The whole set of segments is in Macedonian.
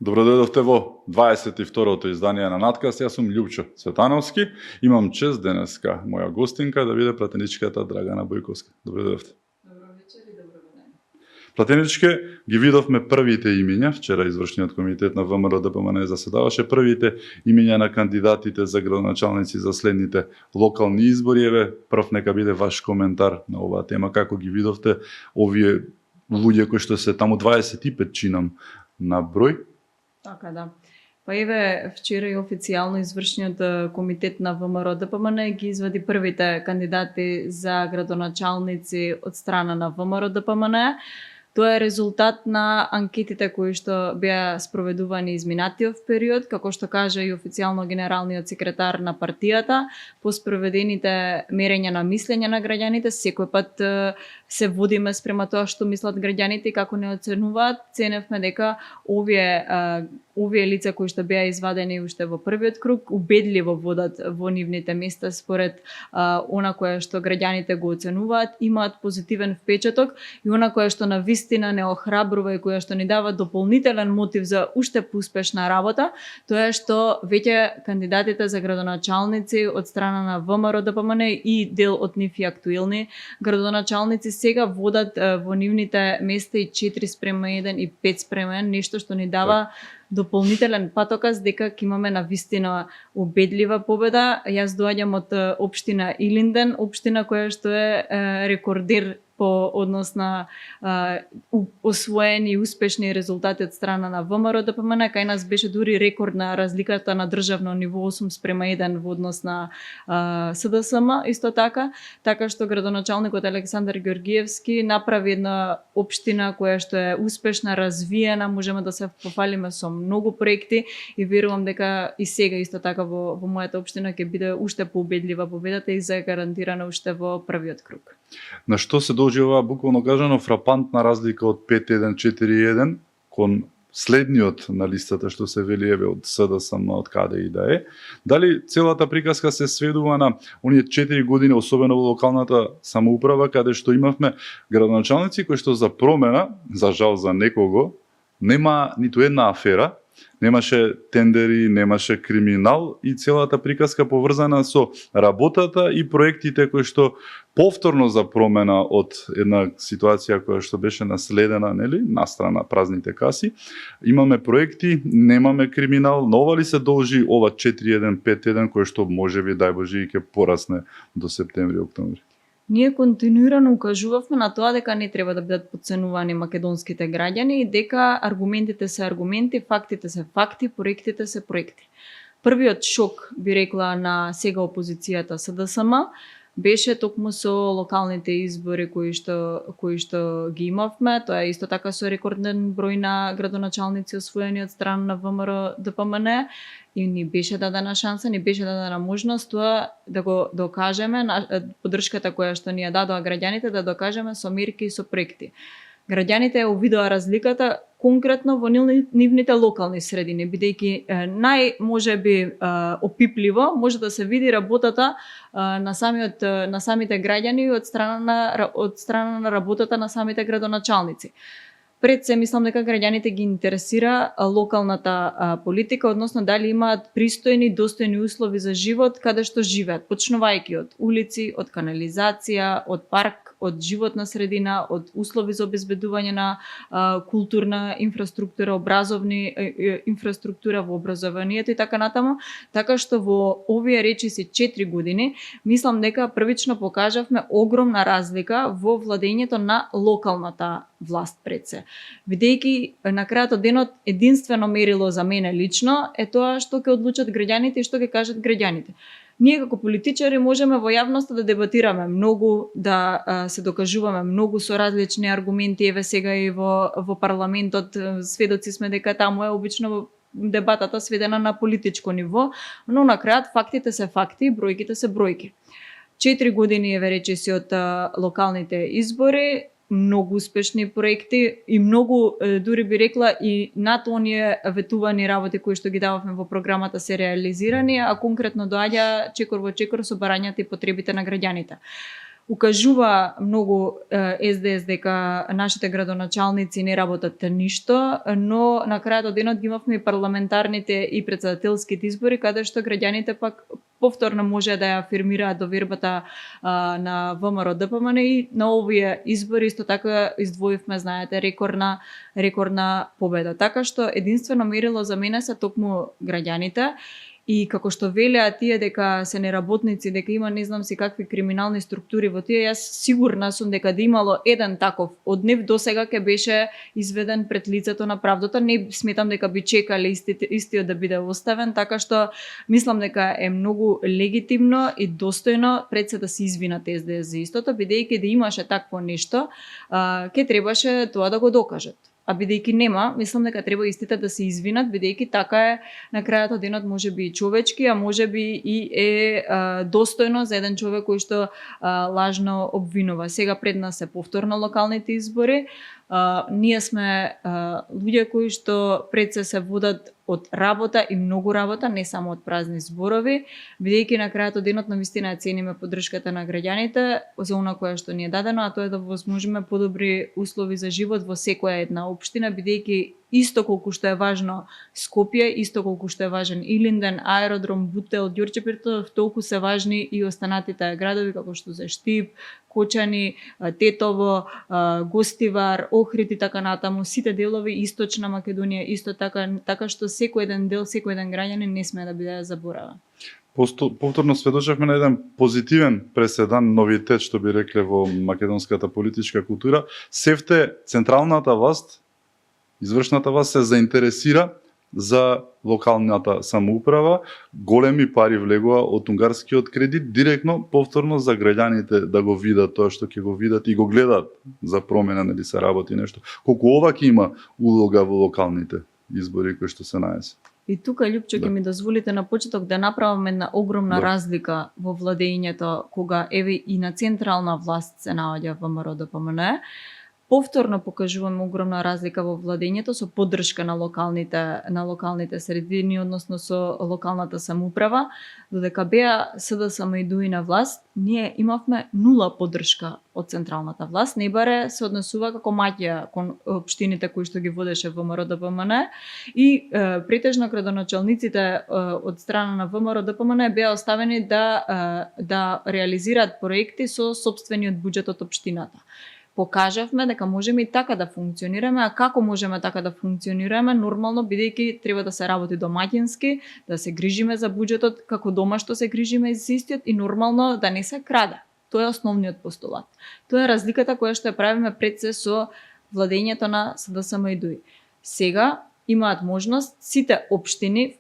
Добродојдовте во 22-то издание на Надкаст. Јас сум Љупчо Цветановски. Имам чест денеска моја гостинка да биде платеничката Драгана Бојковска. Добродојдовте. Добро вечер и добро ден. Платеничке ги видовме првите имиња. Вчера извршниот комитет на ВМРО ДПМН заседаваше првите имиња на кандидатите за градоначалници за следните локални избори. Еве, прв нека биде ваш коментар на оваа тема. Како ги видовте овие луѓе кои што се таму 25 чинам на број? Така да. Па еве, вчера и официјално извршниот комитет на ВМРО ДПМН ги извади првите кандидати за градоначалници од страна на ВМРО ДПМН. Тоа е резултат на анкетите кои што беа спроведувани изминатиот период, како што кажа и официјално генералниот секретар на партијата, по спроведените мерења на мислење на граѓаните, секој пат се водиме спрема тоа што мислат граѓаните и како не оценуваат. Ценевме дека овие лица кои што беа извадени уште во првиот круг убедливо водат во нивните места според она кое што граѓаните го оценуваат, имаат позитивен впечаток и она кое што навистина не охрабрува и кое што ни дава дополнителен мотив за уште поуспешна работа, тоа е што веќе кандидатите за градоначалници од страна на ВМРО ДПМН и дел од нив и актуелни градоначалници сега водат во нивните места и 4:1 и 5:1, нешто што ни дава дополнителен патоказ дека ќе имаме навистина убедлива победа. Јас доаѓам од општина Илинден, општина која што е рекордер по однос на освоени и успешни резултати од страна на ВМРО ДПМН. Кај нас беше дури рекордна разликата на државно ниво 8:1 во однос на СДСМ. Исто така што градоначалникот Александар Ѓоргиевски направи една општина која што е успешна, развиена, можеме да се пофалиме со многу проекти и верувам дека и сега исто така во мојата општина ќе биде уште поубедлива победата и загарантирана уште во првиот круг. На што се должи оваа буквално кажано фрапантна разлика од 5-1-4-1 кон следниот на листата што се вели еве од СДСМ, од каде и да е? Дали целата приказка се сведува на оние 4 години, особено во локалната самоуправа, каде што имавме градоначалници кои што за промена, за жал за некого, нема ниту една афера, немаше тендери, немаше криминал и целата приказка поврзана со работата и проектите кои што повторно за промена од една ситуација која што беше наследена, нели, настрана празните каси. Имаме проекти, немаме криминал, но ова ли се должи ова 4-1-5-1 кој што можеби дај Боже и ќе порасне до септември-октомври? Ние континуирано укажувавме на тоа дека не треба да бидат потценувани македонските граѓани и дека аргументите се аргументи, фактите се факти, проектите се проекти. Првиот шок, би рекла, на сега опозицијата СДСМ беше токму со локалните избори кои што ги имавме. Тоа е исто така со рекорден број на градоначалници освоени од страна на ВМРО ДПМН и ни беше дадена шанса, ни беше дадена можност тоа да го докажеме, поддршката која што ни ја дадоа граѓаните да докажеме со мерки и со проекти. Граѓаните ја увидоа разликата конкретно во нивните локални средини, бидејќи можеби опипливо може да се види работата на самите граѓани од страна на работата на самите градоначалници. Пред се мислам дека граѓаните ги интересира локалната политика, односно дали имаат пристојни, достојни услови за живот каде што живеат, почнувајќи од улици, од канализација, од парк, од животна средина, од услови за обезбедување на културна инфраструктура, образовни инфраструктура во образованието и така натаму. Така што во овие речиси 4 години, мислам дека првично покажавме огромна разлика во владењето на локалната власт пред се. Бидејќи на крајот од денот единствено мерило за мене лично е тоа што ќе одлучат граѓаните и што ќе кажат граѓаните. Ние како политичари можеме во јавноста да дебатираме многу, да се докажуваме многу со различни аргументи, еве сега и во парламентот сведоци сме дека таму е обично дебатата сведена на политичко ниво, но на крајот фактите се факти, бројките се бројки. 4 години еве речиси од локалните избори, многу успешни проекти и многу, дури би рекла, и над оние ветувани работи кои што ги дававме во програмата се реализирани, а конкретно доаѓа чекор во чекор со барањата и потребите на граѓаните. Укажува многу СДС дека нашите градоначалници не работат ништо, но на крајот од денот ги имавме и парламентарните и претседателските избори, каде што граѓаните пак повторно може да ја афирмираат довербата на ВМРО ДПМН и на овие избори исто така издвоивме, знаете, рекордна победа. Така што единствено мерило за мене се токму граѓаните. И како што велеа тие дека се неработници, дека има не знам си какви криминални структури во тие, јас сигурна сум дека да имало еден таков од нив досега ќе беше изведен пред лицето на правдата. Не сметам дека би чекале истиот да биде оставен, така што мислам дека е многу легитимно и достојно пред се да се извинат СДС за истото, бидејќи да имаше такво нешто, ќе требаше тоа да го докажат. А бидејќи нема, мислам дека треба истите да се извинат, бидејќи така е на крајот од денот можеби и човечки, а можеби и е достојно за еден човек кој што лажно обвинува. Сега пред нас се повторно локалните избори. Ние сме луѓе кои што пред се водат од работа и многу работа, не само од празни зборови, бидејќи на крајот од денот навистина цениме поддршката на граѓаните за она кое што ни е дадено, а тоа е да возможиме подобри услови за живот во секоја една општина, бидејќи исто колку што е важно Скопје, исто колку што е важен Илинден, аеродром, Бутел, Ѓорче Пиртов, толку се важни и останатите градови како што се Штип, Кочани, Тетово, Гостивар, Охрид и така натаму, сите делови Источна Македонија исто така што секој еден дел, секој еден граѓанин не смее да биде заборавен. Повторно сведочевме на еден позитивен преседан, новитет што би рекле во македонската политичка култура. Севте централната власт, извршната власт се заинтересира за локалната самоуправа, големи пари влегува од унгарскиот кредит директно повторно за граѓаните да го видат тоа што ќе го видат и го гледаат за промена, нели се работи нешто. Колку ова ќе има улога во локалните избори кои што се најасе. И тука, Љупчо, ќе ми дозволите на почеток да направам една огромна разлика во владењето, кога еве и на централна власт се наоѓа ВМРО ДПМН. Повторно покажуваме огромна разлика во владењето со поддршка на локалните средини, односно со локалната самоуправа. Додека беа СДСМ и ДУИ на власт, ние имавме нула поддршка од централната власт. Не баре се однесува како маќија кон општините кои што ги водеше ВМРО ДПМН и претежно градоначалниците од страна на ВМРО ДПМН беа оставени да реализираат проекти со сопствениот буџет од општината. Покажавме дека можеме и така да функционираме, а како можеме така да функционираме? Нормално, бидејќи треба да се работи домаќински, да се грижиме за буџетот како дома што се грижиме за истиот и нормално да не се краде. Тоа е основниот постулат. Тоа е разликата која што ја правиме пред се со владењето на СДСМ и ДУИ. Сега имаат можност сите општини,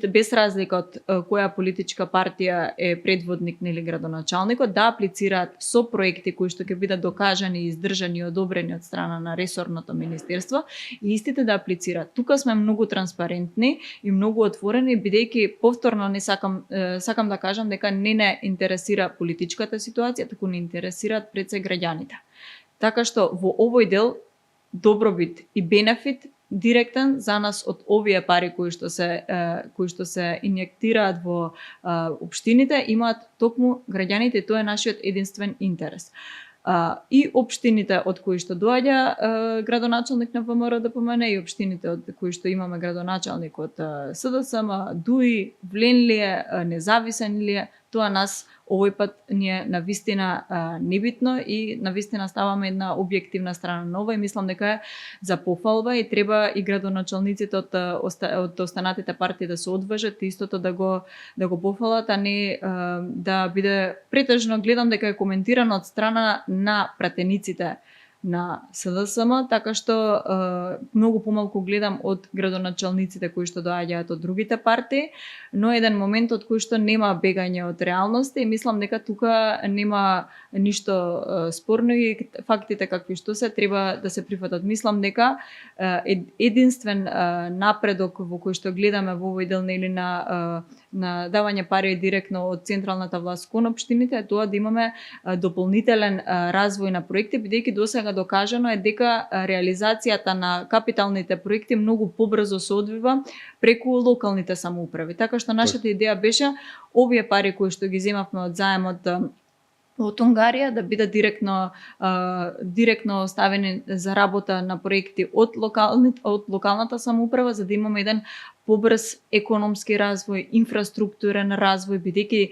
без разлика од која политичка партија е предводник или градоначалникот, да аплицираат со проекти кои што ќе бидат докажани, издржани и одобрени од страна на ресорното министерство и истите да аплицираат. Тука сме многу транспарентни и многу отворени, бидејќи повторно не сакам да кажам дека не интересира политичката ситуација, туку не интересираат пред се граѓаните. Така што во овој дел добробит и бенефит директен за нас од овие пари кои што се инјектираат во општините имаат токму граѓаните, тоа е нашиот единствен интерес. И општините од кои што доаѓа градоначалник на ВМРО ДПМН и општините од кои што имаме градоначалник од СДСМ, ДУИ, Вленлие, независен ли е, тоа нас овој пат ни е навистина небитно и навистина ставаме една објективна страна на ова и мислам дека е за пофалба и треба и градоначалниците од останатите партии да се одважат и истото да го пофалат, а не да биде претежно гледам дека е коментирано од страна на пратениците на СДСМ, така што многу помалку гледам од градоначалниците кои што доаѓаат од другите партии, но еден момент од кој што нема бегање од реалноста и мислам дека тука нема ништо спорно и фактите какви што се треба да се прифатат. Мислам дека единствен напредок во кој што гледаме во овој дел или на на давање пари директно од централната власт кон општините е тоа да имаме дополнителен развој на проекти, бидејќи досега докажано е дека реализацијата на капиталните проекти многу побрзо се одвива преку локалните самоуправи. Така што нашата идеја беше овие пари кои што ги земавме од заемот од Унгарија да бидат директно ставени за работа на проекти од локалната самоуправа, за да имаме еден побрз економски развој, инфраструктурен развој, бидејќи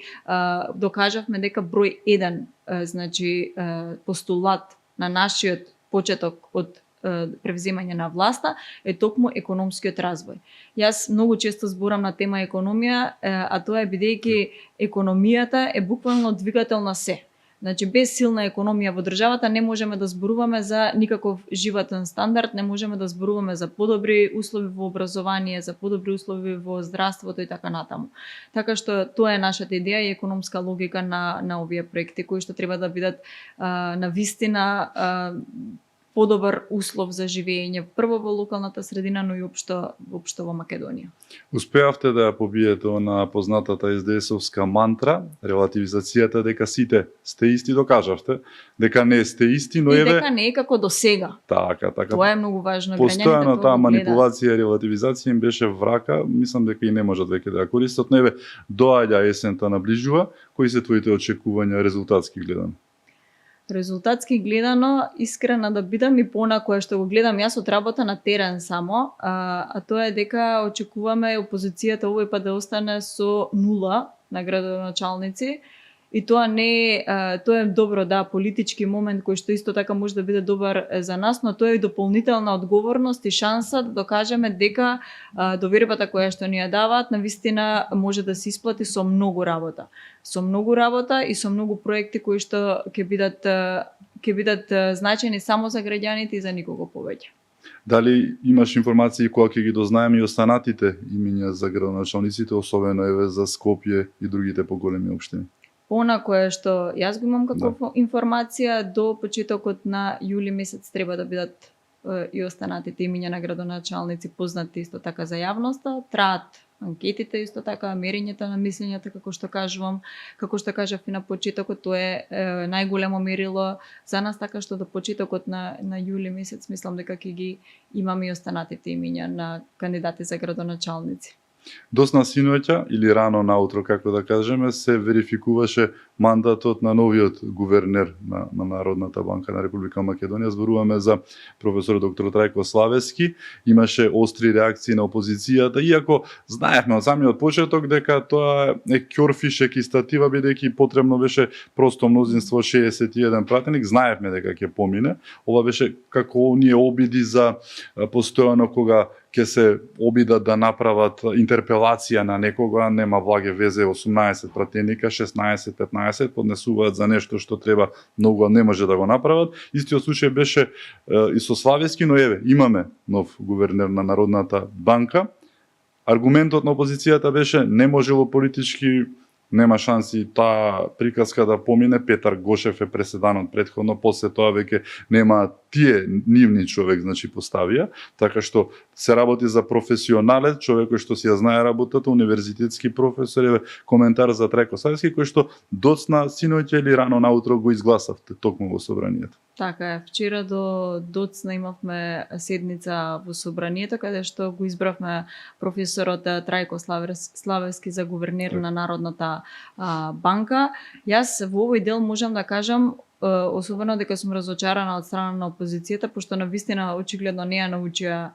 докажавме дека број 1 постулат на нашиот почеток од превземање на власта е токму економскиот развој. Јас многу често зборам на тема економија, а тоа е бидејќи економијата е буквално двигател на се. Значи, без силна економија во државата не можеме да зборуваме за никаков животен стандард, не можеме да зборуваме за подобри услови во образование, за подобри услови во здравството и така натаму. Така што тоа е нашата идеја и економска логика на овие проекти кои што треба да бидат на вистина подобар услов за живење, прво во локалната средина, но и општо во Македонија. Успеавте да ја побиете на познатата СДС-овска мантра, релативизацијата дека сите сте исти, докажавте, дека не сте исти, но и дека не е како до сега. Така. Тоа е многу важно. Постојано таа манипулација и релативизација им беше врака, мислам дека и не можат веќе да ја користат, но доаѓа есента наближува, кои се твоите очекувања резултатски гледано? Резултатски гледано, искрена да бидам и по која што го гледам јас од работа на терен само, а тоа е дека очекуваме опозицијата овој пат да остане со 0 на градоначалници. И тоа не е, тоа е добро, да, политички момент кој што исто така може да биде добар за нас, но тоа е и дополнителна одговорност и шанса да докажеме дека довербата која што ни ја даваат навистина може да се исплати со многу работа. Со многу работа и со многу проекти кои што ќе бидат значени само за граѓаните и за никого повеќе. Дали имаш информации кога ќе ги дознаеме и останатите имиња за градоначалниците, особено за Скопје и другите поголеми општини? Она кое што јас го имам како информација, до почетокот на јули месец треба да бидат и останатите имиња на градоначалници познати исто така за јавноста. Траат анкетите исто така, мерењето на мислењата, како што кажав и на почетокот, тоа е најголемо мерило за нас, така што до почетокот на јули месец мислам дека ќе ги имаме и останатите имиња на кандидати за градоначалници. Досна синоќа или рано наутро, како да кажеме, се верификуваше мандатот на новиот гувернер на Народната банка на Република Македонија. Зборуваме за професор доктор Трајко Славевски. Имаше остри реакции на опозицијата, иако знаевме од самиот почеток дека тоа е ќорфишек и статива, бидејќи потребно беше просто мнозинство 61 пратеник. Знаевме дека ќе помине. Ова беше како оние обиди за постојано кога ќе се обидат да направат интерпелација на некога, нема влаге везе 18 пратеника, 16-15 поднесуваат за нешто што треба многу, не може да го направат. Истиот случај беше и со Славевски, но имаме нов гувернер на Народната банка. Аргументот на опозицијата беше не можело политички, нема шанси таа приказка да помине. Петар Гошев е преседанот претходно, после тоа веќе нема тие нивни човек, поставија, така што се работи за професионалец, човек кој што си ја знае работата, универзитетски професор, коментар за Трајко Славевски, кој што доцна синоќа или рано наутро го изгласавте токму во собранието. Така е, вчера до доцна имавме седница во собранието, каде што го избравме професорот Трајко Славевски за гувернер на Народната банка. Јас во овој дел можам да кажам, особено дека сум разочарана од страна на опозицијата, пошто навистина очигледно не ја научија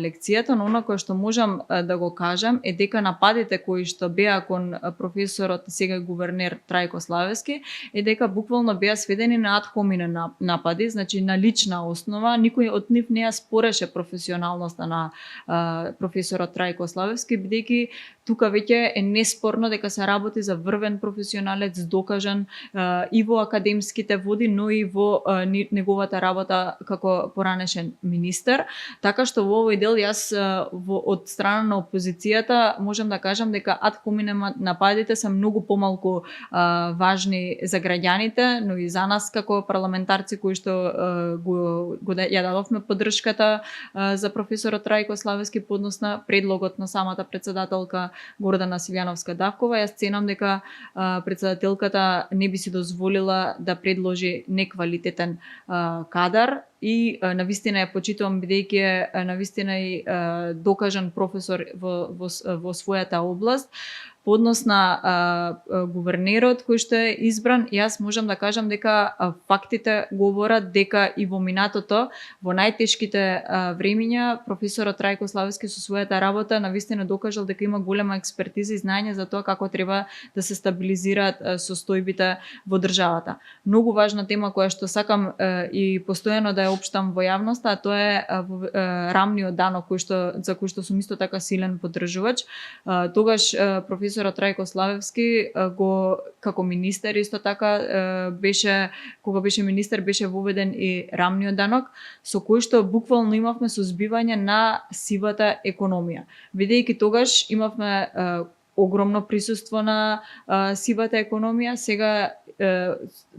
лекцијата, но она кое што можам да го кажам е дека нападите кои што беа кон професорот, сега гувернер Трајко Славевски, е дека буквално беа сведени на ад хоминен напади, значи на лична основа. Никој од нив не ја спореше професионалноста на професорот Трајко Славевски, бидејќи тука веќе е неспорно дека се работи за врвен професионалец, докажан и во академските води, но и во неговата работа како поранешен министер. Така што во овој дел јас од страна на опозицијата можам да кажам дека ад хоминем нападите се многу помалку важни за граѓаните, но и за нас како парламентарци кои што ја дадовме поддршката за професорот Трајко Славевски, подносна предлогот на самата председателка Гордана Силјановска-Давкова. Јас ценам дека председателката не би си дозволила да предложи неквалитетен кадар и навистина ја почитувам бидејќи е навистина и докажан професор во својата област. По однос на гувернерот кој што е избран, јас можам да кажам дека фактите говорат дека и во минатото, во најтешките времиња, професорот Трајко Славевски со својата работа навистина докажал дека има голема експертиза и знаење за тоа како треба да се стабилизираат состојбите во државата. Многу важна тема која што сакам и постојано да ја општам во јавноста, а тоа е рамниот данок за кој што сум исто така силен поддржувач. Тогаш професорот Трајко Славевски го како министер исто така кога беше министер беше воведен и рамниот данок со кој што буквално имавме сузбивање на сивата економија. Бидејќи тогаш имавме огромно присуство на сивата економија, сега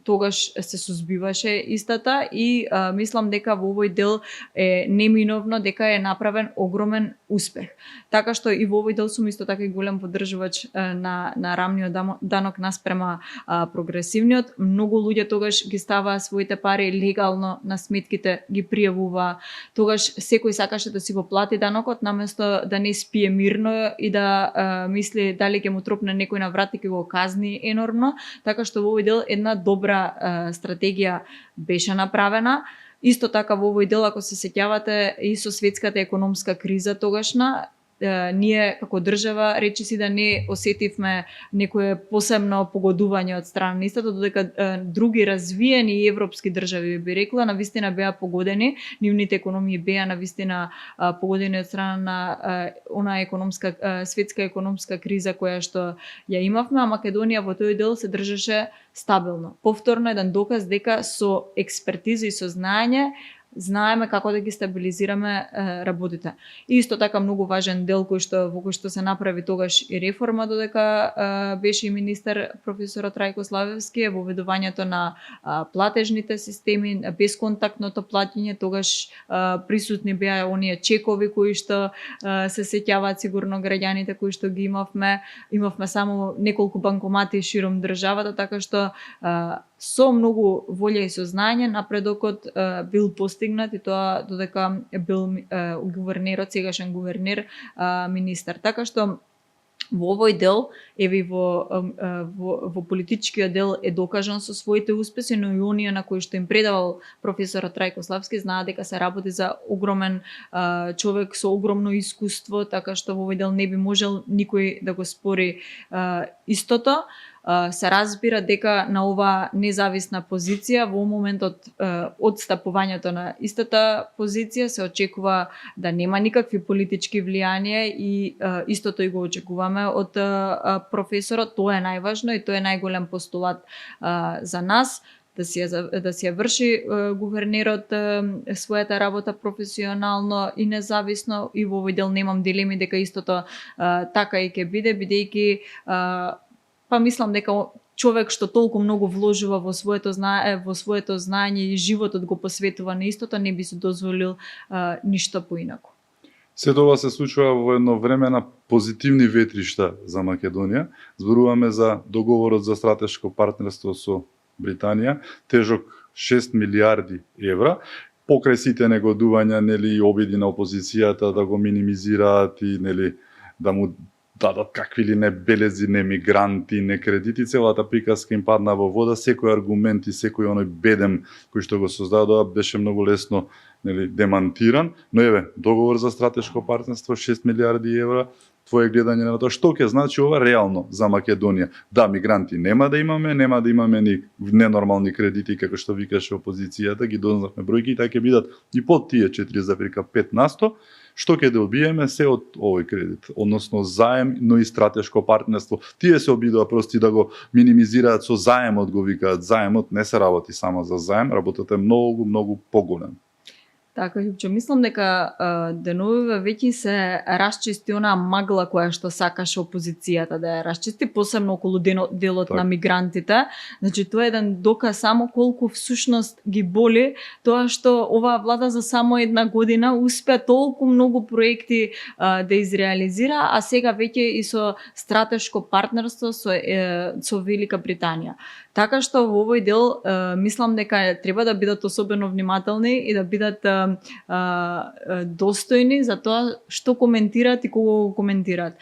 тогаш се сузбиваше истата и мислам дека во овој дел е неминовно дека е направен огромен успех. Така што и во овој дел сум исто така и голем поддржувач на рамниот данок наспрема прогресивниот. Многу луѓе тогаш ги ставаа своите пари легално на сметките, ги пријавува. Тогаш секој сакаше да си го плати данокот наместо да не спие мирно и да мисли дали ќе му тропне некој на врат и ќе го казни енормно. Така што во овој дел една добра стратегија беше направена. Исто така во овој дел, ако се сеќавате, и со светската економска криза тогашна, ние како држава речиси да не осетивме некое посебно погодување од страна на истото, додека други развиени европски држави би рекла навистина беа погодени, нивните економии беа навистина погодени од страна на она светска економска криза која што ја имавме, а Македонија во тој дел се држеше стабилно. Повторно еден доказ дека со експертиза и со знаеме како да ги стабилизираме работите. И исто така многу важен дел во кој што се направи тогаш и реформа, додека беше и министер професорот Трајко Славевски, е воведувањето на платежните системи, бесконтактното платење. Тогаш присутни беа оние чекови кои што се сеќаваат сигурно граѓаните кои што ги имавме. Имавме само неколку банкомати широм државата, така што со многу волја и со знаење напредокот бил постигнат и тоа додека бил гувернерот, сегашен гувернер, министер. Така што во овој дел, еви во политичкиот дел е докажан со своите успеси, но и оние на кои што им предавал професорот Трајко Славевски знаат дека се работи за огромен човек со огромно искуство, така што во овој дел не би можел никој да го спори истото. Се разбира дека на оваа независна позиција во моментот одстапувањето на истата позиција се очекува да нема никакви политички влијанија и истото и го очекуваме од професорот. Тоа е најважно и тоа е најголем постулат за нас. Да си ја врши гувернерот својата работа професионално и независно, и во овој дел немам дилеми дека истото така и ќе биде, бидејќи па мислам дека човек што толку многу вложува во своето знаење и животот го посветува на истото, не би се дозволил ништо поинаку. Се тоа се случува во едно време на позитивни ветришта за Македонија. Зборуваме за договорот за стратешко партнерство со Британија, тежок 6 милиарди евра, покрај сите негодувања, нели, и обиди на опозицијата да го минимизираат и нели да му дадат какви ли не белези, не мигранти, не кредити, целата приказка им падна во вода, секој аргумент и секој оној бедем кој што го создадоа беше многу лесно, нели, демантиран, но еве, договор за стратешко партнерство 6 милиарди евра, твое гледање на тоа што ќе значи ова реално за Македонија. Да, мигранти нема да имаме ни ненормални кредити како што викаше опозицијата, ги дознавме бројки и така ќе бидат и под тие 4,5%. Што ќе добиеме се од овој кредит, односно заем, но и стратешко партнерство. Тие се обидува прости да го минимизираат со заемот, го викаат. Заемот не се работи само за заем, работата е многу поголем. Така, Јупчо, мислам дека деновиве веќе се расчисти онаа магла која што сакаше опозицијата да ја расчисти, посебно околу делот на мигрантите. Значи, тоа е еден доказ само колку всушност ги боли тоа што оваа влада за само една година успеа толку многу проекти да изреализира, а сега веќе и со стратешко партнерство со Велика Британија. Така што во овој дел мислам дека треба да бидат особено внимателни и да бидат достојни за тоа што коментираат и кого го коментираат.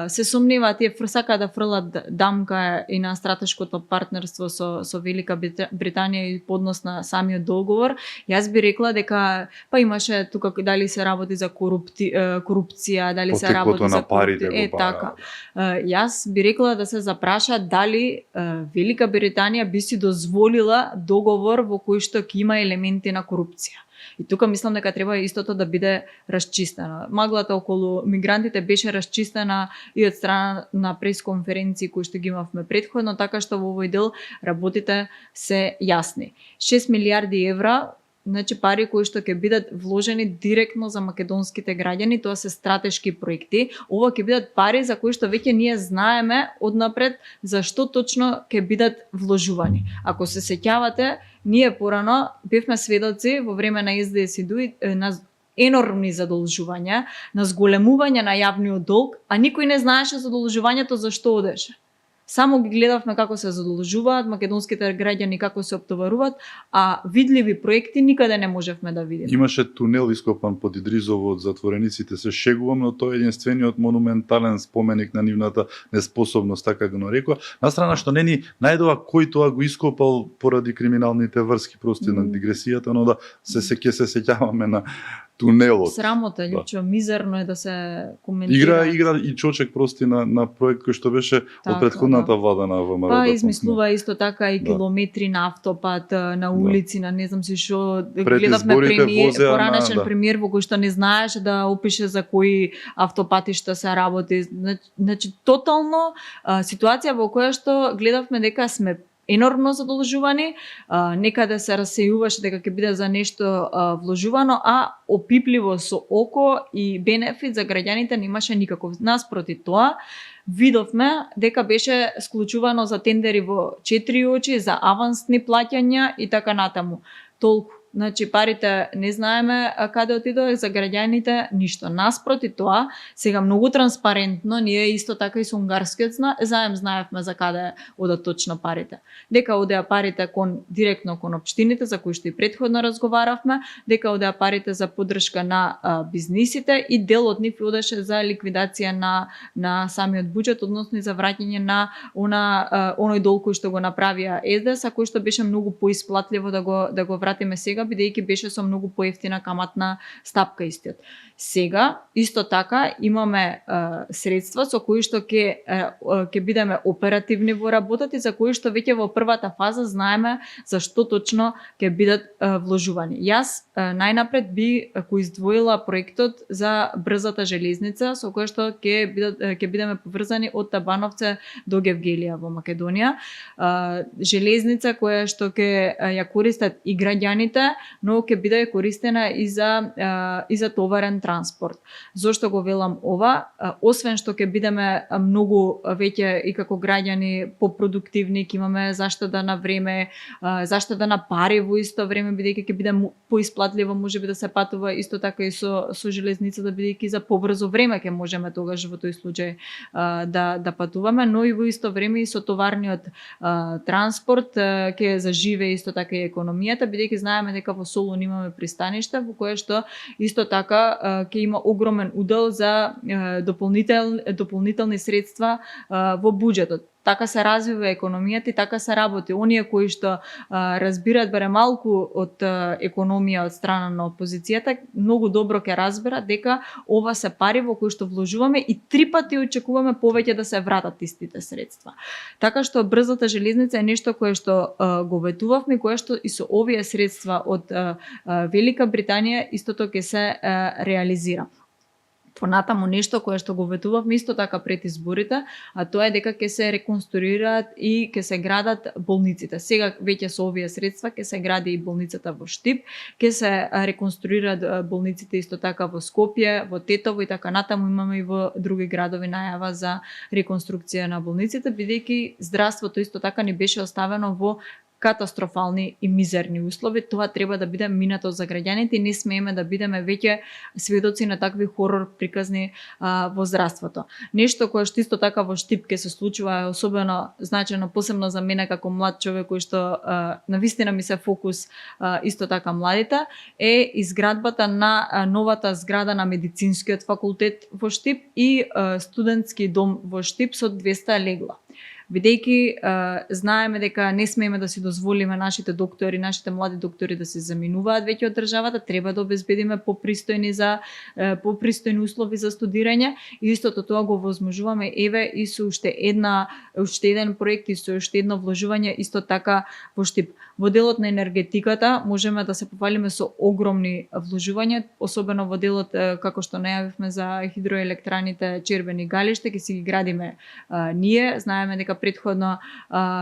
Се сомневаат, тие сакаат да фрлат дамка и на стратешкото партнерство со Велика Британија и поднос на самиот договор. Јас би рекла дека имаше тука дали се работи за корупција, дали се работи за парите, така. Јас би рекла да се запраша дали Велика Британија би си дозволила договор во кој што ќе има елементи на корупција. И тука мислам дека треба истото да биде расчистено. Маглата околу мигрантите беше расчистена и од страна на пресконференции кои што ги имавме претходно, така што во овој дел работите се јасни. 6 милиарди евра, значи пари кои што ќе бидат вложени директно за македонските граѓани, тоа се стратешки проекти. Ова ќе бидат пари за кои што веќе ние знаеме однапред за што точно ќе бидат вложувани. Ако се сеќавате, ние порано бевме сведоци во време на СДС и ДУИ на енормни задолжувања, на зголемување на јавниот долг, а никој не знаеше задолжувањето за што одеше. Само ги гледавме како се задолжуваат македонските граѓани, како се оптоваруваат, а видливи проекти никаде не можевме да видиме. Имаше тунел ископан под Идризово од затворениците, се шегувам, но тоа е единствениот монументален споменик на нивната неспособност, така го нарекува. Настрана што не ни најдова кој тоа го ископал поради криминалните врски, прости на дигресијата, но да се сеќаваме на тунелот. Срамота, Љупчо, мизерно е да се коментира. Игра и Чочек прости на проект кој што беше од претходната влада на ВМРО. Па измислува исто така и километри на автопат, на улици, на не знам си што. Гледавме поранешен премиер во кој што не знаеше да опише за кои автопатишта се работи. Значи тотално ситуација во која што гледавме дека сме енормно задолжувани, некаде се расејуваше дека ќе биде за нешто вложувано, а опипливо со око и бенефит за граѓаните немаше никаков. Наспроти тоа, видовме дека беше склучувано за тендери во 4 очи, за авансни плаќања и така натаму. Толку. Значи парите не знаеме каде отидоа, за граѓаните ништо. Наспроти тоа, сега многу транспарентно, ние исто така и со унгарскиот заем знаевме за каде одат точно парите. Дека одеа парите директно кон општините, за кои што и претходно разговаравме, дека одеа парите за поддршка на бизнисите и дел од нив одеше за ликвидација на самиот буџет, односно и за враќање на оној долг кој што го направија СДС, кој што беше многу поисплатливо да го вратиме сега, бидејќи беше со многу поевтина каматна стапка истиот. Сега, исто така, имаме средства со кои што ќе бидеме оперативни во работата и за кои што веќе во првата фаза знаеме за што точно ќе бидат вложувани. Јас најнапред би го издвоила проектот за брзата железница со која што ќе бидеме поврзани од Табановце до Гевгелија во Македонија. Железница која што ќе ја користат и граѓаните, но ќе биде користена и за товарен транспорт. Зошто го велам ова? Освен што ќе бидеме многу веќе и како граѓани попродуктивни, ќе имаме заштеда на време, заштеда на пари во исто време, бидејќи ќе биде поисплатливо можеби да се патува исто така и со железницата, бидејќи за побрзо време ќе можеме тогаш во тој случај да патуваме, но и во исто време и со товарниот транспорт ќе заживее исто така и економијата, бидејќи знаеме дека во Солун имаме пристаниште во кое што исто така ќе има огромен удел за дополнителни средства во буџетот. Така се развива економијата и така се работи. Оние кои што разбираат баре малку од економија од страна на опозицијата, многу добро ќе разберат дека ова се пари во кои што вложуваме и 3 пати очекуваме повеќе да се вратат истите средства. Така што брзата железница е нешто кое што го ветувавме, кое што и со овие средства од Велика Британија истото ќе се реализира. Понатаму нешто кое што го ветувавме исто така пред изборите, а тоа е дека ќе се реконструираат и ќе се градат болниците. Сега веќе со овие средства ќе се гради и болницата во Штип, ќе се реконструираат болниците исто така во Скопје, во Тетово и така натаму имаме и во други градови најава за реконструкција на болниците, бидејќи здравството исто така ни беше оставено во катастрофални и мизерни услови. Тоа треба да биде минато за граѓаните и не смееме да бидеме веќе сведоци на такви хорор приказни во здравството. Нешто кое што исто така во Штип ќе се случува е особено значено, посебно за мене како млад човек кој што навистина ми се фокус исто така младите, е изградбата на новата зграда на медицинскиот факултет во Штип и студентски дом во Штип со 200 легла. Бидејќи знаеме дека не смееме да си дозволиме нашите доктори, нашите млади доктори да се заминуваат веќе од државата, треба да обезбедиме попристојни услови за студирање и истото тоа го возможуваме еве и со уште еден проект и со уште едно вложување исто така во Штип. Во делот на енергетиката можеме да се пофалиме со огромни вложувања, особено во делот како што најавивме за хидроелектраните Червени галиште, ќе си ги градиме ние. Знаеме дека претходно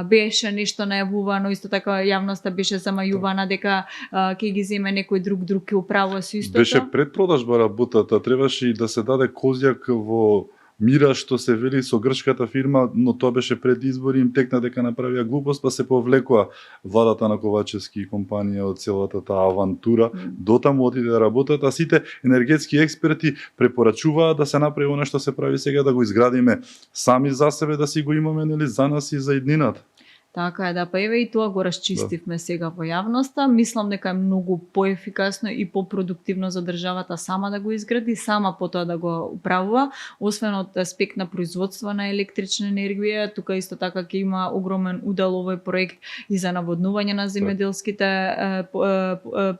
беше нешто најавувано, исто така јавноста беше замајувана дека ќе ги земе некој друг ќе управува со истото. Беше предпродажба работата, требаше и да се даде козјак во Мира што се вели со грчката фирма, но тоа беше пред избори, им текна дека направија глупост, па се повлекоа владата на Ковачевски и компанија од целата таа авантура. Дотаму отиде да работат, а сите енергетски експерти препорачуваат да се направи она што се прави сега, да го изградиме сами за себе, да си го имаме нели за нас и за иднината. Така е, да, па еве и тоа го расчистивме сега во јавноста. Мислам дека е многу поефикасно и попродуктивно за државата сама да го изгради, сама потоа да го управува, освен од аспект на производство на електрична енергија. Тука исто така ќе има огромен удел овој проект и за наводнување на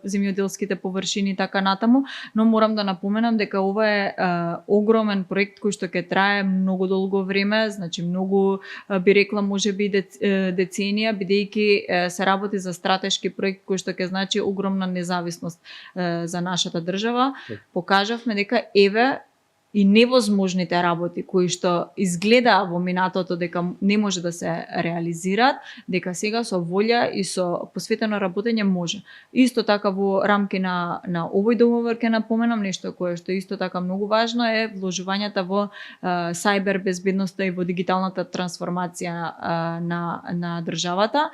земјоделските површини така натаму, но морам да напоменам дека ова е огромен проект кој што ќе трае многу долго време, значи многу би рекла можеби деценија, бидејќи се работи за стратешки проект кој што ќе значи огромна независност за нашата држава. Покажавме дека еве и невозможните работи кои што изгледаа во минатото дека не може да се реализираат, дека сега со волја и со посветено работење може. Исто така во рамки на овој договор ќе напоменам нешто кое што исто така многу важно е вложувањата во сајбер безбедноста и во дигиталната трансформација на државата.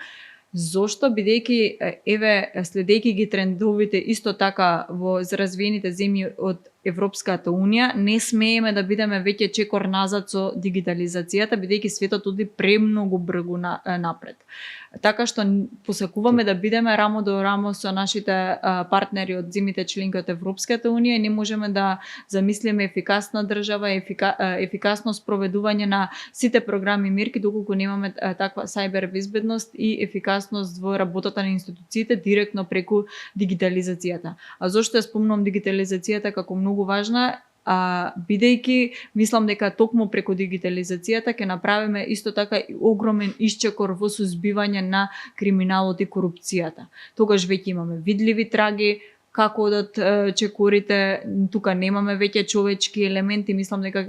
Зошто? Бидејќи еве следејќи ги трендовите исто така во развиените земји од Европската Унија, не смееме да бидеме веќе чекор назад со дигитализацијата, бидејќи светот оди премногу брзо напред. Така што посакуваме да бидеме рамо до рамо со нашите партнери од земјите членки од Европската Унија и не можеме да замислиме ефикасна држава, ефикасно спроведување на сите програми и мерки доколку немаме таква сајбер безбедност и ефикасност во работата на институциите директно преку дигитализацијата. А зошто ја спомнувам дигитализацијата како многу важна? Бидејќи мислам дека токму преку дигитализацијата ќе направиме исто така и огромен исчекор во сузбивање на криминалот и корупцијата. Тогаш веќе имаме видливи траги како одат чекорите, тука немаме веќе човечки елементи, мислам дека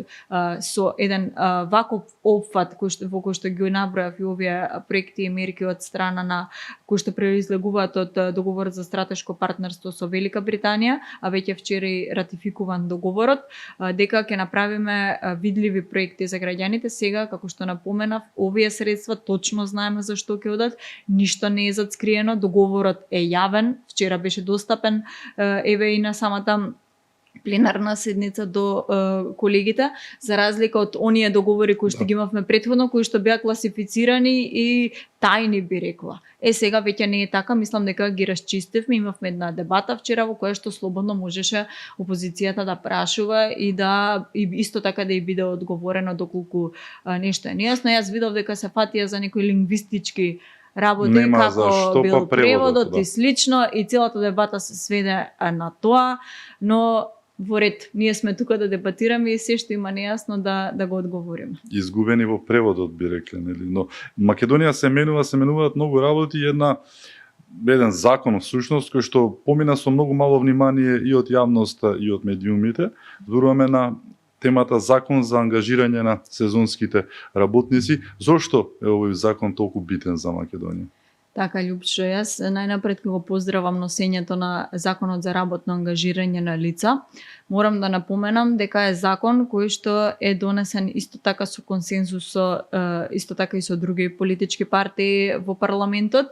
со еден ваков опфат во кој што ги набројав и овие проекти и мерки од страна на кои што произлегуваат од договорот за стратешко партнерство со Велика Британија, а веќе вчера ратификуван договорот, дека ќе направиме видливи проекти за граѓаните. Сега, како што напоменав, овие средства точно знаеме за што ќе одат, ништо не е зацкриено, договорот е јавен, вчера беше достапен еве и на самата пленарна седница до колегите, за разлика од оние договори кои што ги имавме претходно, кои што беа класифицирани и тајни би рекла. Сега веќе не е така, мислам дека ги расчистивме, имавме една дебата вчера во која што слободно можеше опозицијата да прашува и исто така да и биде одговорено доколку нешто е нејасно. Јас видов дека се фатија за некои лингвистички работи, како бил преводот и слично, и целата дебата се сведе на тоа, но во ред, ние сме тука да дебатираме и се што има нејасно да го одговориме. Изгубени во преводот би рекле, нели? Но Македонија се менуваат многу работи, една еден закон всушност кој што помина со многу мало внимание и од јавноста и од медиумите. Зборуваме на темата закон за ангажирање на сезонските работници. Зошто е овој закон толку битен за Македонија? Така, Љупчо, јас најнапред го поздравам носењето на законот за работно ангажирање на лица. Морам да напоменам дека е закон кој што е донесен исто така со консензус исто така и со други политички партии во парламентот,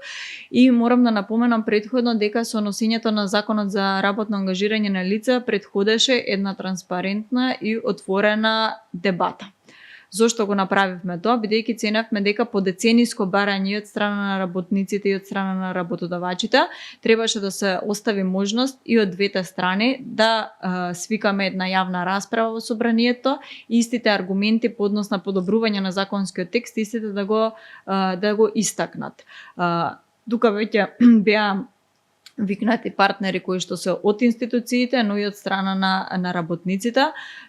и морам да напоменам претходно дека со носењето на законот за работно ангажирање на лица претходеше една транспарентна и отворена дебата. Зошто го направивме тоа? Бидејќи ценевме дека по децениско барање од страна на работниците и од страна на работодавачите требаше да се остави можност и од двете страни да свикаме една јавна расправа во собранието и истите аргументи по однос на подобрување на законскиот текст, истите да го истакнат. Тука веќе беа викнати партнери кои што се од институциите, но и од страна на работниците.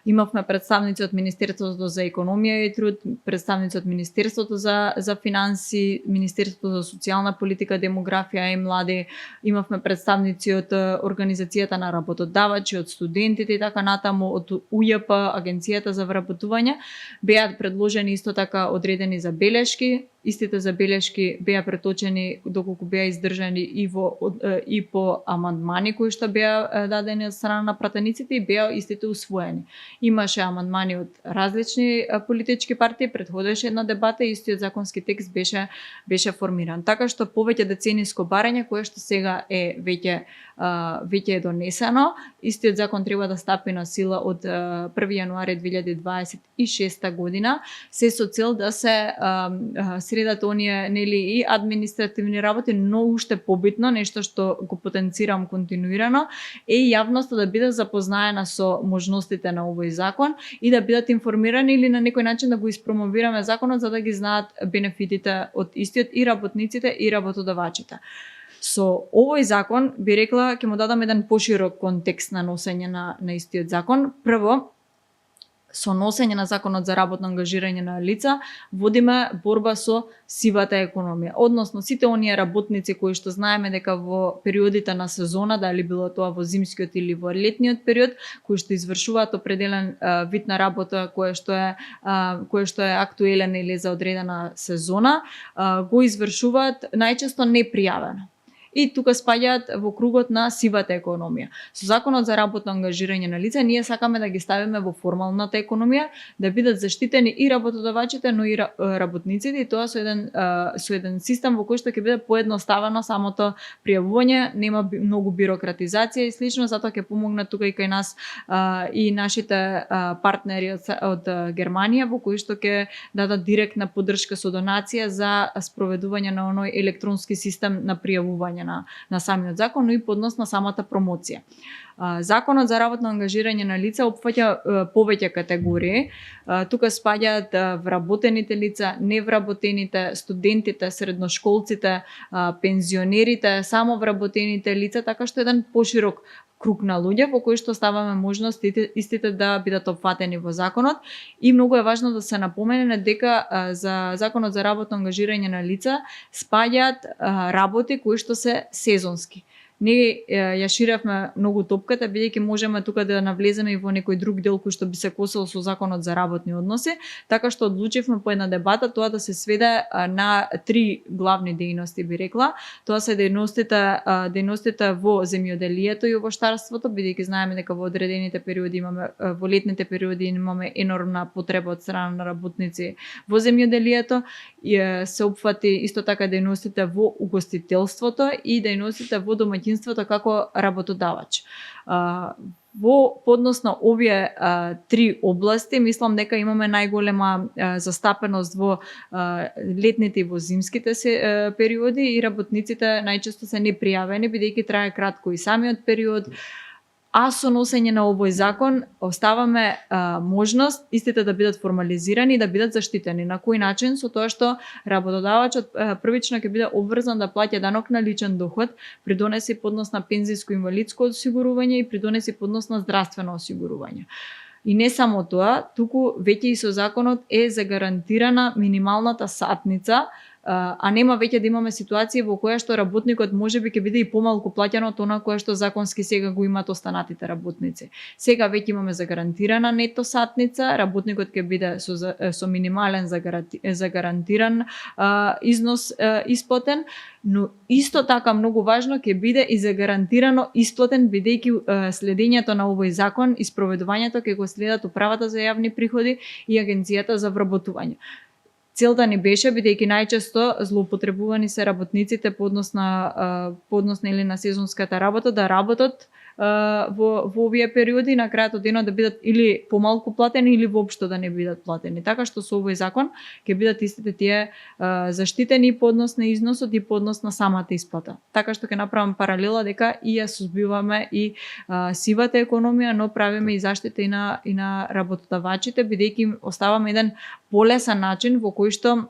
Имавме представници од Министерството за економија и труд, представници од Министерството за финанси, Министерството за социјална политика, демографија и млади. Имавме представници од Организацијата на работодавачи, од студентите и така натаму, од УЈП, Агенцијата за вработување. Беа предложени исто така одредени забелешки. Истите забелешки беа преточени доколку беа издржани и по амандмани кои што беа дадени од страна на пратениците и беа истите усвоени. Имаше амандмани од различни политички партии, претходеше една дебата и истиот законски текст беше формиран. Така што повеќе децениско барање кое што сега е веќе е донесено, истиот закон треба да стапи на сила од 1 јануари 2026 година, се со цел да се средат оние и административни работи, но уште побитно, нешто што го потенцирам континуирано, е јавноста да биде запознаена со можностите на овој закон и да бидат информирани или на некој начин да го испромовираме законот за да ги знаат бенефитите од истиот и работниците и работодавачите. Со овој закон би рекла ќе му дадам еден поширок контекст на носење на истиот закон. Прво, со носење на законот за работно ангажирање на лица водиме борба со сивата економија. Односно сите оние работници кои што знаеме дека во периодите на сезона, дали било тоа во зимскиот или во летниот период, кои што извршуваат определен вид на работа кој што е актуелен или за одредена сезона, го извршуваат најчесто непријавено. И тука спаѓаат во кругот на сивата економија. Со законот за работно ангажирање на лица ние сакаме да ги ставиме во формалната економија, да бидат заштитени и работодавачите, но и работниците, и тоа со еден систем во кој што ќе биде поедноставено самото пријавување, нема многу бирократизација и слично, затоа ќе помогне тука и кај нас и нашите партнери од Германија, во кои што ќе дадат директна поддршка со донација за спроведување на оној електронски систем на пријавување на самиот закон, но и по однос на самата промоција. Законот за работно ангажирање на лица опфаќа повеќе категории. Тука спаѓаат вработените лица, невработените, студентите, средношколците, пензионерите, самовработените лица, така што еден поширок круг на луѓе во кои што ставаме можност истите да бидат опфатени во законот. И многу е важно да се напомене дека за законот за работно ангажирање на лица спаѓаат работи кои што се сезонски. Ние ја ширевме многу топката, бидејќи можеме тука да навлеземе и во некој друг дел кој што би се косел со законот за работни односи, така што одлучивме по една дебата тоа да се сведе на 3 главни дејности, би рекла. Тоа се дејностите во земјоделието и овоштарството, бидејќи знаеме дека во одредените периоди во летните периоди имаме енормна потреба од страна на работници во земјоделието, и се опфати исто така дејностите во угостителството и дејностите во домаќинството како работодавач. Во поднос на овие 3 области, мислам дека имаме најголема застапеност во летните и во зимските периоди и работниците најчесто се непријавени, бидејќи трае кратко и самиот период. А со носење на овој закон оставаме можност истите да бидат формализирани и да бидат заштитени. На кој начин? Со тоа што работодавачот првично ќе биде обврзан да плаќа данок на личен доход, придонеси поднос на пензиско инвалидско осигурување и придонеси поднос на здравствено осигурување. И не само тоа, туку веќе и со законот е загарантирана минималната сатница а нема веќе да имаме ситуација во која што работникот можеби ќе биде и помалку плаќан од она кое што законски сега го имаат останатите работници. Сега веќе имаме загарантирана нето сатница, работникот ќе биде со минимален загарантиран износ исплатен, но исто така многу важно ќе биде и загарантирано исплатен, бидејќи следењето на овој закон и спроведувањето ќе го следат Управата за јавни приходи и Агенцијата за вработување. Целта ни беше, бидејќи најчесто злоупотребувани се работниците по однос на или на сезонската работа, да работат во овие периоди, на крајот од денот да бидат или помалку платени или воопшто да не бидат платени. Така што со овој закон ќе бидат истите тие заштитени по однос на износот и по однос на самата исплата. Така што ќе направам паралела дека и ја сузбиваме и сивата економија, но правиме и заштита и на работодавачите, бидејќи оставаме еден полесен начин во кој што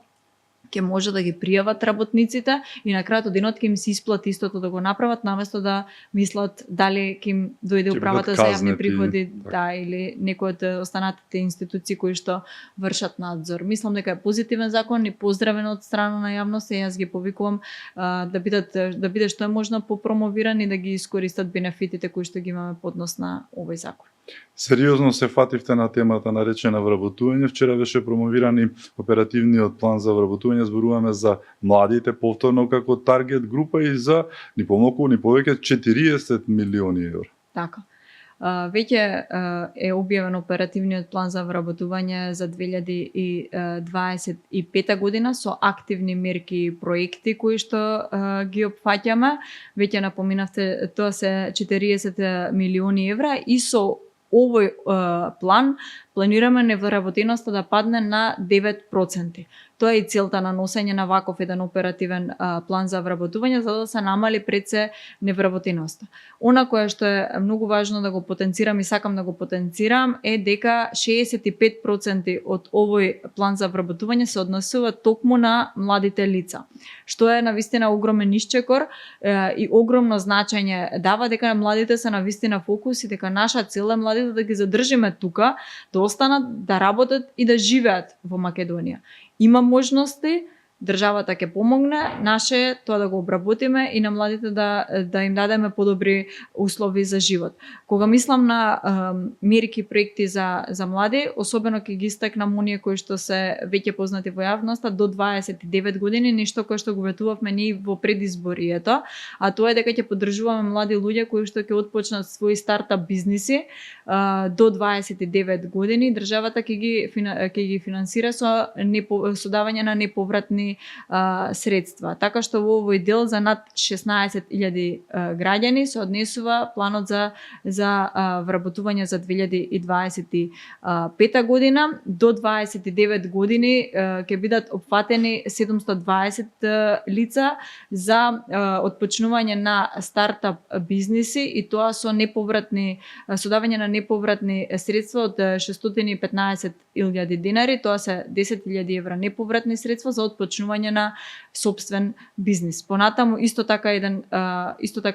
ќе може да ги пријават работниците и на крајот од денот ќе им се исплати истото да го направат, наместо да мислат дали ќе им дојде Управата за јавни приходи, да, или некој од останатите институции кои што вршат надзор. Мислам дека е позитивен закон и поздравен од страна на јавност и јас ги повикувам да биде што е можно попромовиран и да ги искористат бенефитите кои што ги имаме по однос на овој закон. Сериозно се фативте на темата наречена вработување. Вчера беше промовиран и оперативниот план за вработување. Зборуваме за младите повторно како таргет група и за ни помалку ни повеќе 40 милиони евра. Така. Веќе е објавен оперативниот план за вработување за 2025 година со активни мерки и проекти кои што ги опфаќаме. Веќе напоминавте, тоа се 40 милиони евра и со овој план планираме невработеноста да падне на 9%. Тоа е и целта на носење на ваков еден оперативен план за вработување, за да се намали пред се невработеноста. Она кое што е многу важно да го потенцирам и сакам да го потенцирам е дека 65% од овој план за вработување се однесува токму на младите лица, што е навистина огромен исчекор и огромно значење дава дека младите се навистина фокус и дека наша цел е младите да ги задржиме тука, да останат, да работат и да живеат во Македонија. Има можности, државата ќе помогне, наше е тоа да го обработиме и на младите да им дадеме подобри услови за живот. Кога мислам на мерки проекти за млади, особено ќе ги истакнам оние кои што се веќе познати во јавноста до 29 години, нешто кое што го ветувавме ние во предизборието, а тоа е дека ќе поддржуваме млади луѓе кои што ќе отпочнат своји стартап бизниси до 29 години. Државата ќе ги финансира со давање на неповратни средства. Така што во овој дел за над 16.000 граѓани се однесува планот за вработување за 2025 година. До 29 години ќе бидат опфатени 720 лица за отпочнување на стартап бизниси и тоа со давање на неповратни средства од 615.000 денари, тоа се 10.000 евра неповратни средства за отпочнување на сопствен бизнис. Понатаму исто така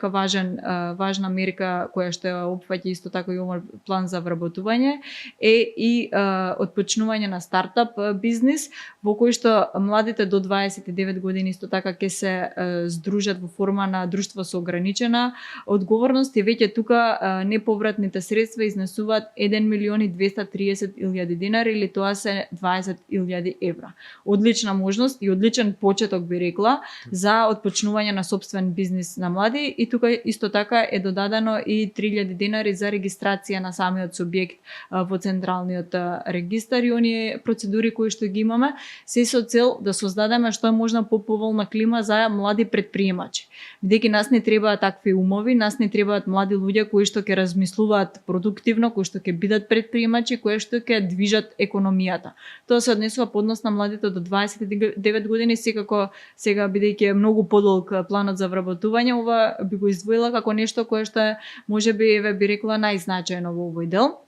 важна мерка која што ја опфаќа исто така и овој план за вработување е и отпочнување на стартап бизнис во кој што младите до 29 години исто така ќе се здружат во форма на друштво со ограничена одговорност и веќе тука неповратните средства изнесуваат 1.230.000 денари или тоа се 20.000 евра. Одлична можност и одличен почеток би рекла за отпочнување на сопствен бизнис на млади и тука исто така е додадено и 3.000 денари за регистрација на самиот субјект во централниот регистар и оние процедури кои што ги имаме се со цел да создадеме што е можна поповолна клима за млади претприемачи. Бидејќи нас не требаат такви умови, нас не требаат млади луѓе кои што ќе размислуваат продуктивно, кои што ќе бидат претприемачи, кои што ќе движат економијата. Тоа се однесува по однос на младите до 29 години, секако сега бидејќи е многу подолг планот за вработување, ова би го издвоила како нешто кое што е можеби би рекла најзначајно во овој дел.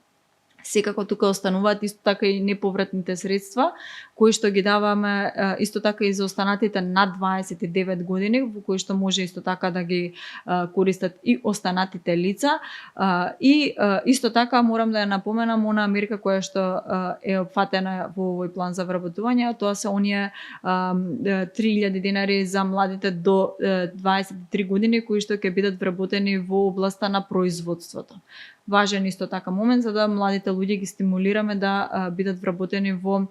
Секако тука остануваат исто така и неповратните средства, кои што ги даваме исто така и за останатите над 29 години, во кои што може исто така да ги користат и останатите лица. И исто така морам да ја напоменам она мерка која што е опфатена во овој план за вработување, тоа се оние 3000 денари за младите до 23 години кои што ќе бидат вработени во областа на производството. Важен исто така момент за да младите луѓе ги стимулираме да бидат вработени во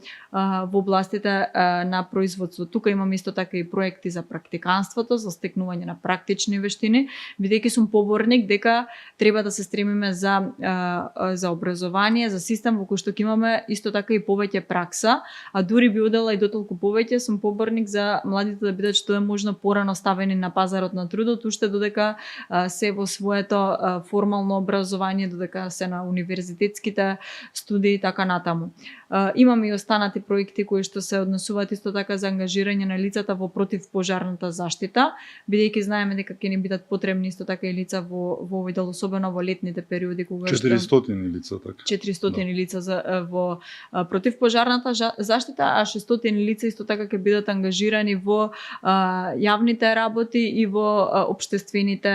областите на производство. Тука имаме исто така и проекти за практиканството, за стекнување на практични вештини, бидејќи сум поборник дека треба да се стремиме за образование, за систем во кој што ќе имаме исто така и повеќе пракса, а дури би одела и дотолку повеќе, сум поборник за младите да бидат што е можно порано ставени на пазарот на трудот, уште додека се во своето формално образование, додека се на универзитетските студии и така натаму. Имаме и останати проекти кои што се однесуваат исто така за ангажирање на лицата во противпожарната заштита, бидејќи знаеме дека ќе ни бидат потребни исто така и лица во овој дел, особено во летните периоди кога 400 лица така. 400 лица во противпожарната заштита, а 600 лица исто така ќе бидат ангажирани во јавните работи и во општествените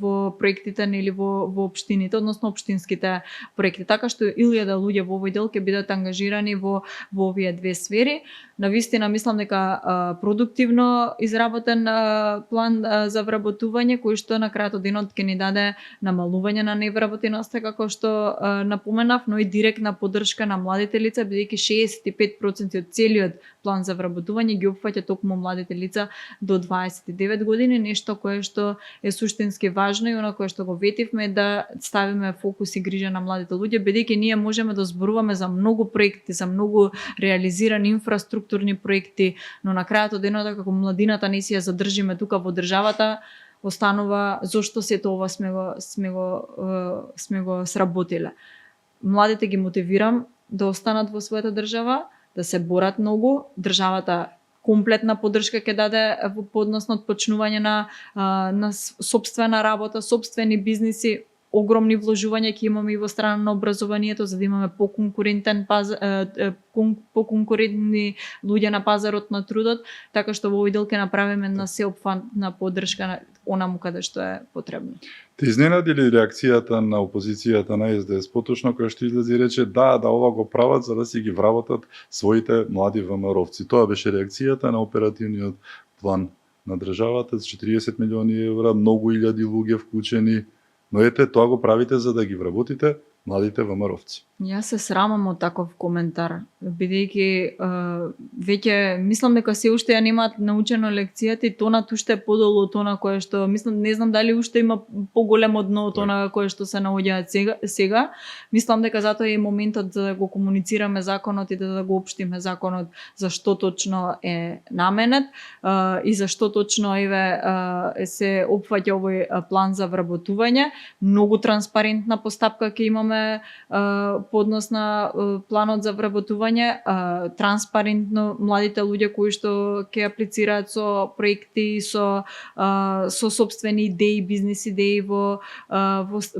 во проектите или во општините, односно општинските проекти. Така што 1000 луѓе во овој дел ќе бидат ангажирани во овие две сфери. Навистина мислам дека продуктивно изработен план за вработување кој што на крајот од денот ќе ни даде намалување на невработеноста како што напоменав, но и директна поддршка на младите лица, бидејќи 65% од целиот план за вработување ги опфаќа токму младите лица до 29 години, нешто кое што е суштински важно и оно кое што го ветивме да ставиме фокус и грижа на младите луѓе, бидејќи ние можеме да зборуваме за многу проекти, за многу реализирани инфраструктурни проекти, но на крајот од денот како младината не си ја задржиме тука во државата, останува зошто сето ова сме го сработиле. Младите ги мотивирам да останат во својата држава, да се борат многу, државата комплетна поддршка ќе даде во односно отпочнување на сопствена работа, сопствени бизниси, огромни вложувања ќе имаме и во страна на образованието за да имаме поконкурентни луѓе на пазарот на трудот, така што во овој дел ќе направиме една сеопфатна поддршка на онаму каде што е потребно. Те изненади ли реакцијата на опозицијата на СДС поточно која што излезе и рече да ова го прават за да си ги вработат своите млади ВМРО-вци. Тоа беше реакцијата на оперативниот план на државата за 40 милиони евра, многу илјади луѓе вклучени. Но ете, тоа го правите за да ги вработите младите ВМРО-вци. Јас се срамам од таков коментар, бидејќи веќе мислам дека се уште ја немаат научено лекцијата и тонат уште подолу од она кое што мислам, не знам дали уште има поголемо дно од она кое што се наоѓаат сега. Мислам дека затоа е моментот за да го комуницираме законот и да го општиме законот за што точно е наменет и за што точно се опфаќа овој план за вработување. Многу транспарентна постапка ќе имаме по однос на планот за вработување, транспарентно младите луѓе кои што ќе аплицираат со проекти, со сопствени идеи, бизнис идеи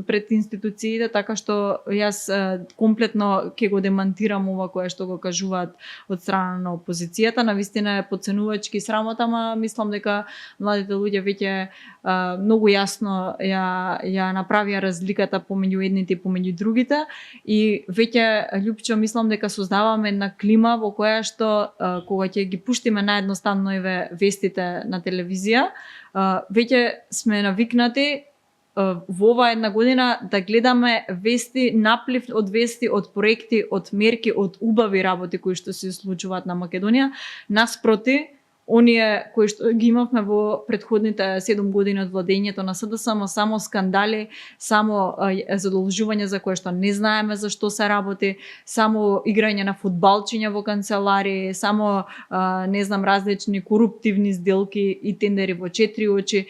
пред институциите, така што јас комплетно ќе го демантирам ова кое што го кажуваат од страна на опозицијата. Навистина е потценувачки срамота, ама мислам дека младите луѓе веќе многу јасно ја направија разликата помеѓу едните и помеѓу другите и веќе љупчо мислам дека создаваме една клима во која што кога ќе ги пуштиме наедноставно вестите на телевизија, веќе сме навикнати во оваа една година да гледаме вести, наплив од вести, од проекти, од мерки, од убави работи кои што се случуваат на Македонија, наспроти оние кои што ги имавме во претходните 7 години од владењето на СДСМ, само скандали, само задолжување за кое што не знаеме за што се работи, само играње на фудбалчиња во канцеларии, само не знам различни коруптивни сделки и тендери во 4 очи.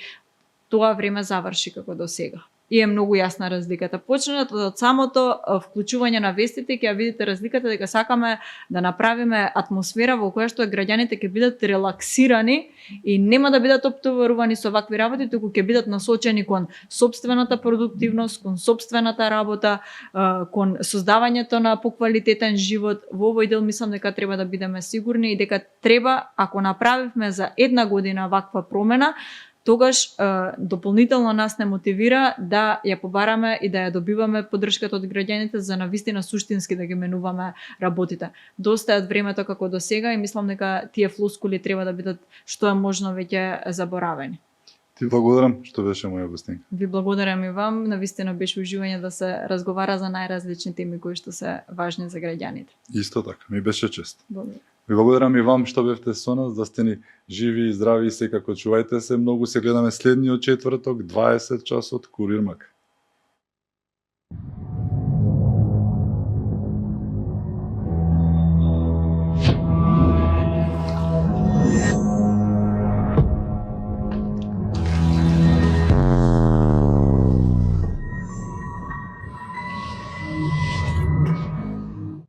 Тоа време заврши како до сега. и е многу јасна разликата. Почнат од самото вклучување на вестите, ќе ја видите разликата дека сакаме да направиме атмосфера во која што граѓаните ќе бидат релаксирани и нема да бидат оптоварувани со вакви работи, туку ќе бидат насочени кон сопствената продуктивност, кон сопствената работа, кон создавањето на поквалитетен живот. Во овој дел мислам дека треба да бидеме сигурни и дека треба, ако направивме за една година ваква промена, тогаш дополнително нас не мотивира да ја побараме и да ја добиваме поддршката од граѓаните за навистина суштински да ги менуваме работите. Доста е од времето како до сега и мислам дека тие флоскули треба да бидат што е можно веќе заборавени. Ти благодарам што беше моја гостинка. Ви благодарам и вам, навистина беше уживање да се разговара за најразлични теми кои што се важни за граѓаните. Исто така, ми беше чест. Благодарам. Ви благодарам и вам што бевте со нас, да сте ни живи и здрави и секако чувајте се. Многу се гледаме следниот четврток, 20 часот, Курир Мак.